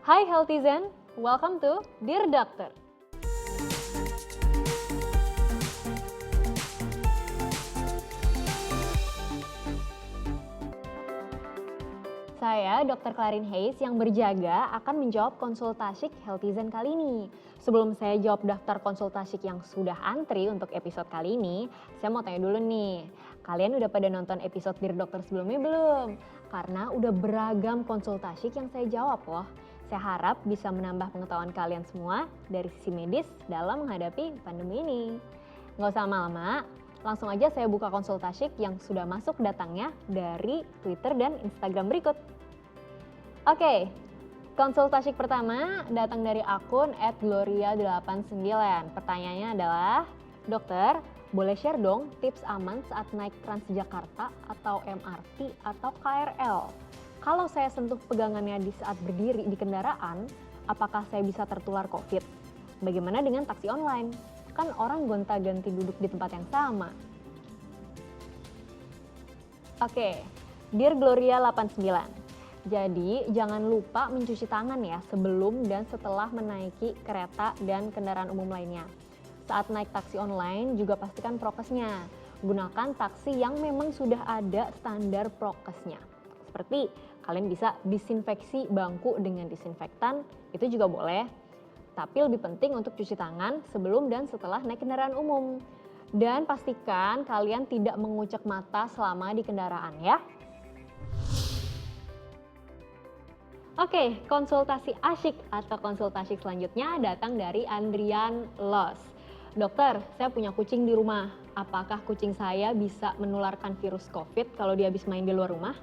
Hai Healthizen, welcome to Dear Doctor. Saya Dr. Clarin Hayes yang berjaga akan menjawab konsultasik Healthizen kali ini. Sebelum saya jawab daftar konsultasik yang sudah antri untuk episode kali ini, saya mau tanya dulu nih, kalian udah pada nonton episode Dear Doctor sebelumnya belum? Karena udah beragam konsultasik yang saya jawab loh. Saya harap bisa menambah pengetahuan kalian semua dari sisi medis dalam menghadapi pandemi ini. Nggak usah lama-lama, langsung aja saya buka konsultasik yang sudah masuk datangnya dari Twitter dan Instagram berikut. Oke, konsultasik pertama datang dari akun @gloria89. Pertanyaannya adalah, dokter, boleh share dong tips aman saat naik Transjakarta atau MRT atau KRL? Kalau saya sentuh pegangannya di saat berdiri di kendaraan, apakah saya bisa tertular COVID? Bagaimana dengan taksi online? Kan orang gonta-ganti duduk di tempat yang sama. Oke, Dear Gloria 89. Jadi jangan lupa mencuci tangan ya sebelum dan setelah menaiki kereta dan kendaraan umum lainnya. Saat naik taksi online juga pastikan prokesnya. Gunakan taksi yang memang sudah ada standar prokesnya. Seperti kalian bisa disinfeksi bangku dengan disinfektan, itu juga boleh. Tapi lebih penting untuk cuci tangan sebelum dan setelah naik kendaraan umum. Dan pastikan kalian tidak mengucek mata selama di kendaraan ya. Oke, konsultasi asyik atau konsultasi selanjutnya datang dari Andrian Los. Dokter, saya punya kucing di rumah. Apakah kucing saya bisa menularkan virus COVID kalau dia habis main di luar rumah?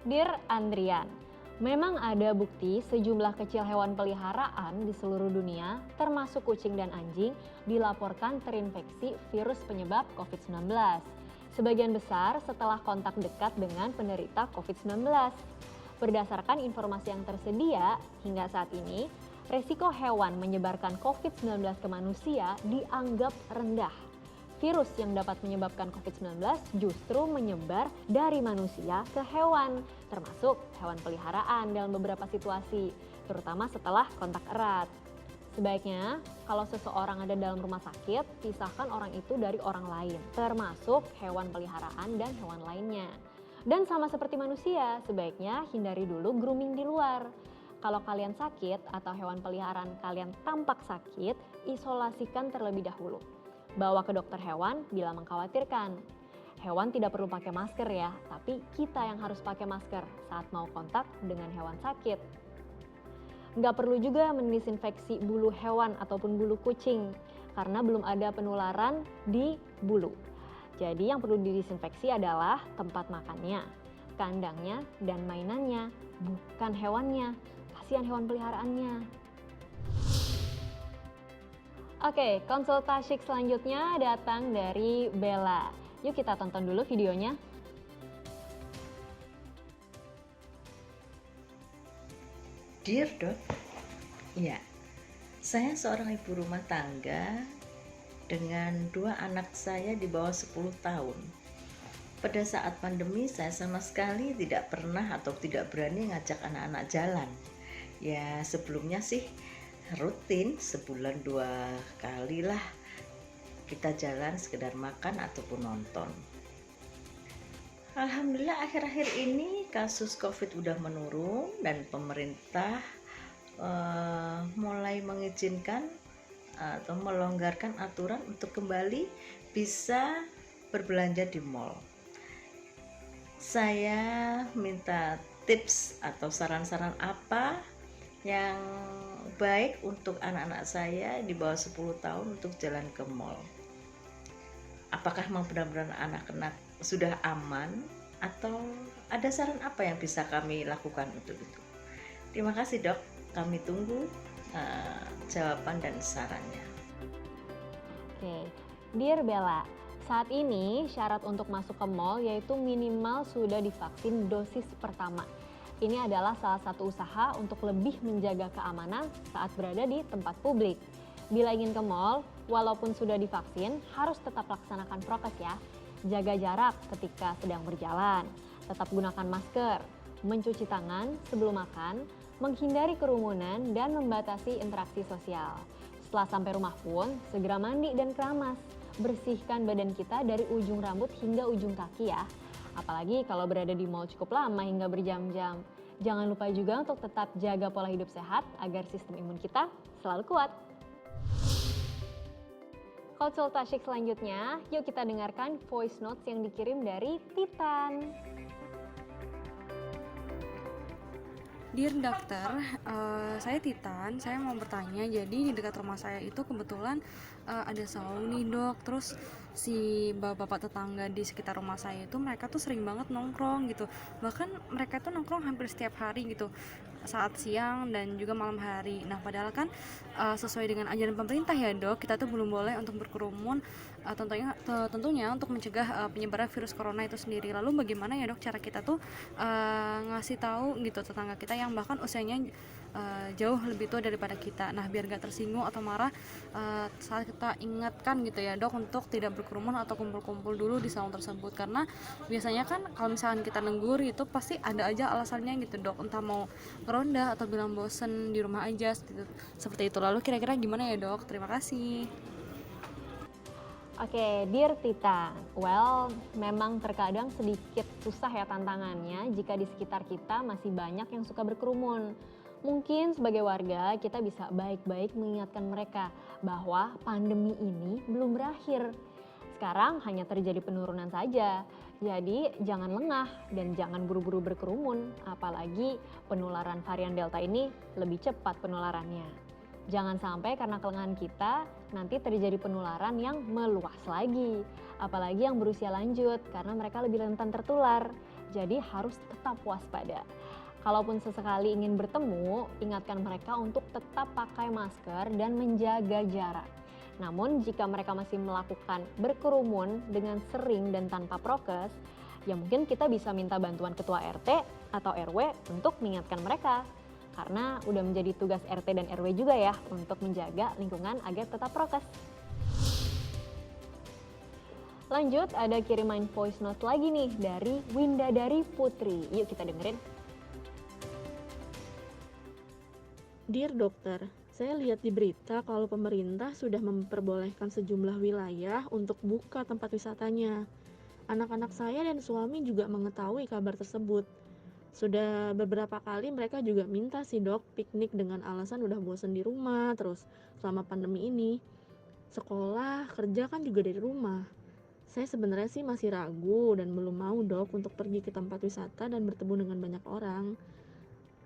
Dear Andrian, memang ada bukti sejumlah kecil hewan peliharaan di seluruh dunia, termasuk kucing dan anjing, dilaporkan terinfeksi virus penyebab COVID-19. Sebagian besar setelah kontak dekat dengan penderita COVID-19. Berdasarkan informasi yang tersedia, hingga saat ini, resiko hewan menyebarkan COVID-19 ke manusia dianggap rendah. Virus yang dapat menyebabkan COVID-19 justru menyebar dari manusia ke hewan, termasuk hewan peliharaan dalam beberapa situasi, terutama setelah kontak erat. Sebaiknya, kalau seseorang ada dalam rumah sakit, pisahkan orang itu dari orang lain, termasuk hewan peliharaan dan hewan lainnya. Dan sama seperti manusia, sebaiknya hindari dulu grooming di luar. Kalau kalian sakit atau hewan peliharaan kalian tampak sakit, isolasikan terlebih dahulu. Bawa ke dokter hewan bila mengkhawatirkan. Hewan tidak perlu pakai masker ya, tapi kita yang harus pakai masker saat mau kontak dengan hewan sakit. Nggak perlu juga mendisinfeksi bulu hewan ataupun bulu kucing, karena belum ada penularan di bulu. Jadi yang perlu didisinfeksi adalah tempat makannya, kandangnya, dan mainannya, bukan hewannya. Kasihan hewan peliharaannya. Oke, konsultasik selanjutnya datang dari Bella. Yuk kita tonton dulu videonya. Dear Dok, ya, saya seorang ibu rumah tangga dengan 2 anak saya di bawah 10 tahun. Pada saat pandemi saya sama sekali tidak pernah atau tidak berani ngajak anak-anak jalan. Ya sebelumnya sih rutin sebulan 2 kali lah kita jalan sekedar makan ataupun nonton. Alhamdulillah akhir-akhir ini kasus COVID udah menurun dan pemerintah mulai mengizinkan atau melonggarkan aturan untuk kembali bisa berbelanja di mall. Saya minta tips atau saran-saran apa yang baik untuk anak-anak saya di bawah 10 tahun untuk jalan ke mall. Apakah memang benar-benar anak-anak sudah aman atau ada saran apa yang bisa kami lakukan untuk itu? Terima kasih Dok, kami tunggu jawaban dan sarannya. Oke, Dear Bella, saat ini syarat untuk masuk ke mall yaitu minimal sudah divaksin dosis pertama. Ini adalah salah satu usaha untuk lebih menjaga keamanan saat berada di tempat publik. Bila ingin ke mall, walaupun sudah divaksin, harus tetap laksanakan prokes ya. Jaga jarak ketika sedang berjalan, tetap gunakan masker, mencuci tangan sebelum makan, menghindari kerumunan, dan membatasi interaksi sosial. Setelah sampai rumah pun, segera mandi dan keramas. Bersihkan badan kita dari ujung rambut hingga ujung kaki ya. Apalagi kalau berada di mall cukup lama hingga berjam-jam. Jangan lupa juga untuk tetap jaga pola hidup sehat agar sistem imun kita selalu kuat. Konsultasi selanjutnya, yuk kita dengarkan voice notes yang dikirim dari Titan. Dear dokter, saya Titan, saya mau bertanya, jadi di dekat rumah saya itu kebetulan ada saung nih dok, terus si bapak-bapak tetangga di sekitar rumah saya itu mereka tuh sering banget nongkrong gitu, bahkan mereka tuh nongkrong hampir setiap hari gitu, saat siang dan juga malam hari. Nah padahal kan sesuai dengan ajaran pemerintah ya dok, kita tuh belum boleh untuk berkerumun, tentunya untuk mencegah penyebaran virus corona itu sendiri. Lalu bagaimana ya dok cara kita tuh ngasih tahu gitu tetangga kita yang bahkan usianya jauh lebih tua daripada kita, nah biar gak tersinggung atau marah saat kita ingatkan gitu ya dok untuk tidak berkerumun atau kumpul-kumpul dulu di saung tersebut, karena biasanya kan kalau misalkan kita negur itu pasti ada aja alasannya gitu dok, entah mau ngeronda atau bilang bosen di rumah aja gitu, seperti itu. Lalu kira-kira gimana ya dok? Terima kasih. Oke, Dear Titan, well memang terkadang sedikit susah ya tantangannya jika di sekitar kita masih banyak yang suka berkerumun. Mungkin sebagai warga kita bisa baik-baik mengingatkan mereka bahwa pandemi ini belum berakhir. Sekarang hanya terjadi penurunan saja, jadi jangan lengah dan jangan buru-buru berkerumun, apalagi penularan varian Delta ini lebih cepat penularannya. Jangan sampai karena kelengahan kita nanti terjadi penularan yang meluas lagi, apalagi yang berusia lanjut karena mereka lebih rentan tertular. Jadi harus tetap waspada. Kalaupun sesekali ingin bertemu, ingatkan mereka untuk tetap pakai masker dan menjaga jarak. Namun jika mereka masih melakukan berkerumun dengan sering dan tanpa prokes, ya mungkin kita bisa minta bantuan ketua RT atau RW untuk mengingatkan mereka. Karena udah menjadi tugas RT dan RW juga ya untuk menjaga lingkungan agar tetap prokes. Lanjut, ada kiriman voice note lagi nih dari Windadari Putri. Yuk kita dengerin. Dear dokter, saya lihat di berita kalau pemerintah sudah memperbolehkan sejumlah wilayah untuk buka tempat wisatanya. Anak-anak saya dan suami juga mengetahui kabar tersebut. Sudah beberapa kali mereka juga minta sih dok piknik dengan alasan udah bosen di rumah terus selama pandemi ini. Sekolah, kerja kan juga dari rumah. Saya sebenarnya sih masih ragu dan belum mau dok untuk pergi ke tempat wisata dan bertemu dengan banyak orang.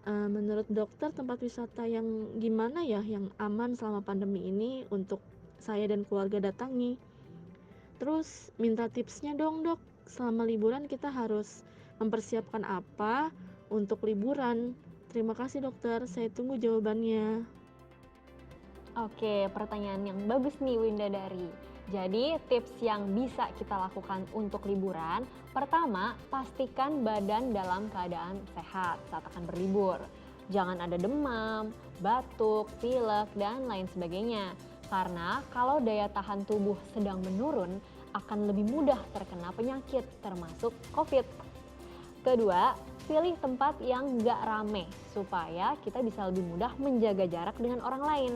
Menurut dokter tempat wisata yang gimana ya yang aman selama pandemi ini untuk saya dan keluarga datangi? Terus minta tipsnya dong dok, selama liburan kita harus mempersiapkan apa untuk liburan? Terima kasih dokter, saya tunggu jawabannya. Oke, pertanyaan yang bagus nih Windadari. Jadi tips yang bisa kita lakukan untuk liburan, pertama pastikan badan dalam keadaan sehat saat akan berlibur. Jangan ada demam, batuk, pilek, dan lain sebagainya. Karena kalau daya tahan tubuh sedang menurun, akan lebih mudah terkena penyakit termasuk COVID. Kedua, pilih tempat yang nggak rame supaya kita bisa lebih mudah menjaga jarak dengan orang lain.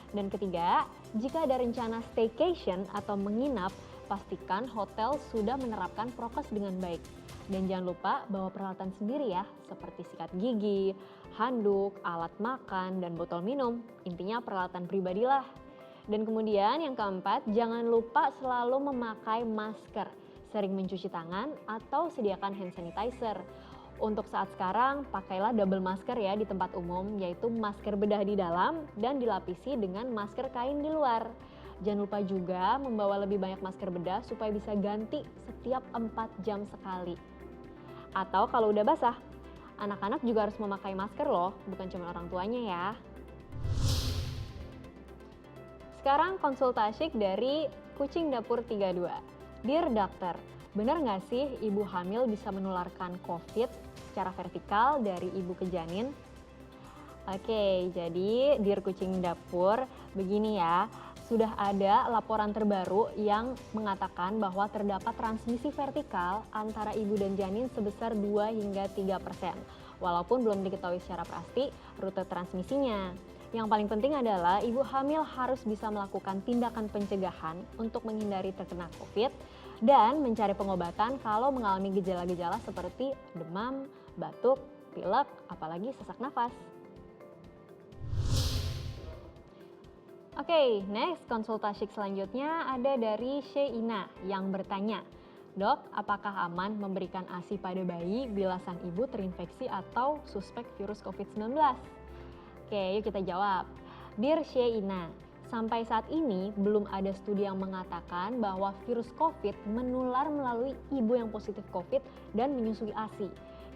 Dan ketiga, jika ada rencana staycation atau menginap, pastikan hotel sudah menerapkan prokes dengan baik. Dan jangan lupa bawa peralatan sendiri ya, seperti sikat gigi, handuk, alat makan, dan botol minum. Intinya peralatan pribadilah. Dan kemudian yang keempat, jangan lupa selalu memakai masker, sering mencuci tangan, atau sediakan hand sanitizer. Untuk saat sekarang, pakailah double masker ya di tempat umum, yaitu masker bedah di dalam dan dilapisi dengan masker kain di luar. Jangan lupa juga membawa lebih banyak masker bedah supaya bisa ganti setiap 4 jam sekali. Atau kalau udah basah, anak-anak juga harus memakai masker loh, bukan cuma orang tuanya ya. Sekarang konsultasi dari Kucing Dapur 32. Dear Dokter, benar nggak sih ibu hamil bisa menularkan COVID secara vertikal dari ibu ke janin? Oke, jadi Dear Kucing Dapur, begini ya. sudah ada laporan terbaru yang mengatakan bahwa terdapat transmisi vertikal antara ibu dan janin sebesar 2 hingga 3%. Walaupun belum diketahui secara pasti rute transmisinya. Yang paling penting adalah ibu hamil harus bisa melakukan tindakan pencegahan untuk menghindari terkena COVID dan mencari pengobatan kalau mengalami gejala-gejala seperti demam, batuk, pilek, apalagi sesak nafas. Oke, next konsultasi selanjutnya ada dari Sheina yang bertanya, "Dok, apakah aman memberikan ASI pada bayi bila sang ibu terinfeksi atau suspek virus COVID-19?" Oke, yuk kita jawab. Dear Sheina, sampai saat ini belum ada studi yang mengatakan bahwa virus COVID menular melalui ibu yang positif COVID dan menyusui ASI.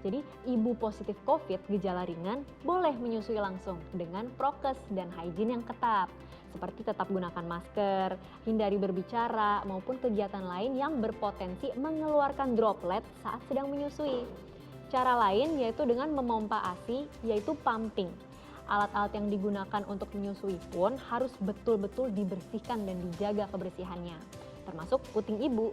Jadi ibu positif COVID gejala ringan boleh menyusui langsung dengan prokes dan hygiene yang ketat. Seperti tetap gunakan masker, hindari berbicara maupun kegiatan lain yang berpotensi mengeluarkan droplet saat sedang menyusui. Cara lain yaitu dengan memompa ASI yaitu pumping. Alat-alat yang digunakan untuk menyusui pun harus betul-betul dibersihkan dan dijaga kebersihannya, termasuk puting ibu.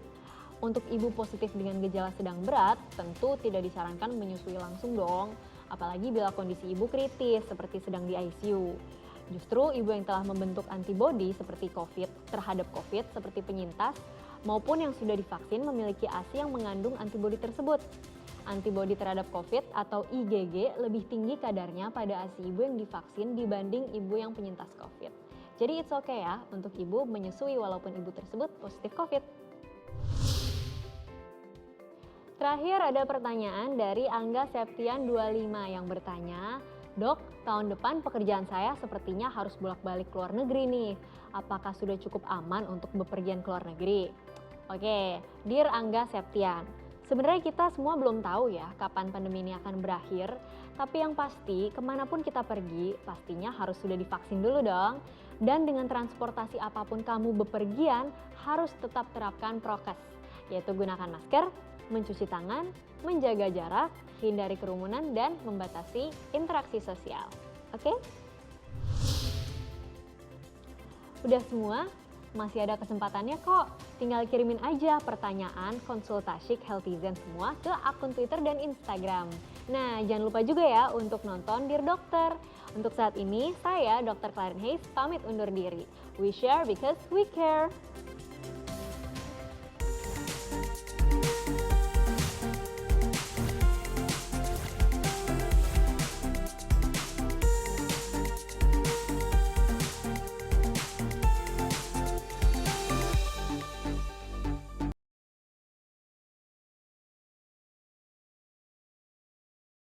Untuk ibu positif dengan gejala sedang berat, tentu tidak disarankan menyusui langsung dong, apalagi bila kondisi ibu kritis seperti sedang di ICU. Justru ibu yang telah membentuk antibodi seperti terhadap COVID seperti penyintas maupun yang sudah divaksin memiliki ASI yang mengandung antibodi tersebut. Antibodi terhadap COVID atau IgG lebih tinggi kadarnya pada ASI ibu yang divaksin dibanding ibu yang penyintas COVID. Jadi it's okay ya untuk ibu menyusui walaupun ibu tersebut positif COVID. Terakhir ada pertanyaan dari Angga Septian 25 yang bertanya, "Dok, tahun depan pekerjaan saya sepertinya harus bolak-balik ke luar negeri nih. Apakah sudah cukup aman untuk bepergian ke luar negeri?" Oke, Dear Angga Septian, sebenarnya kita semua belum tahu ya kapan pandemi ini akan berakhir. Tapi yang pasti kemanapun kita pergi pastinya harus sudah divaksin dulu dong. Dan dengan transportasi apapun kamu bepergian harus tetap terapkan prokes, yaitu gunakan masker, mencuci tangan, menjaga jarak, hindari kerumunan, dan membatasi interaksi sosial. Oke? Udah semua? Masih ada kesempatannya kok. Tinggal kirimin aja pertanyaan konsultasi Healthyzen semua ke akun Twitter dan Instagram. Nah, jangan lupa juga ya untuk nonton Dear Dokter. Untuk saat ini, saya Dr. Clarin Hayes pamit undur diri. We share because we care.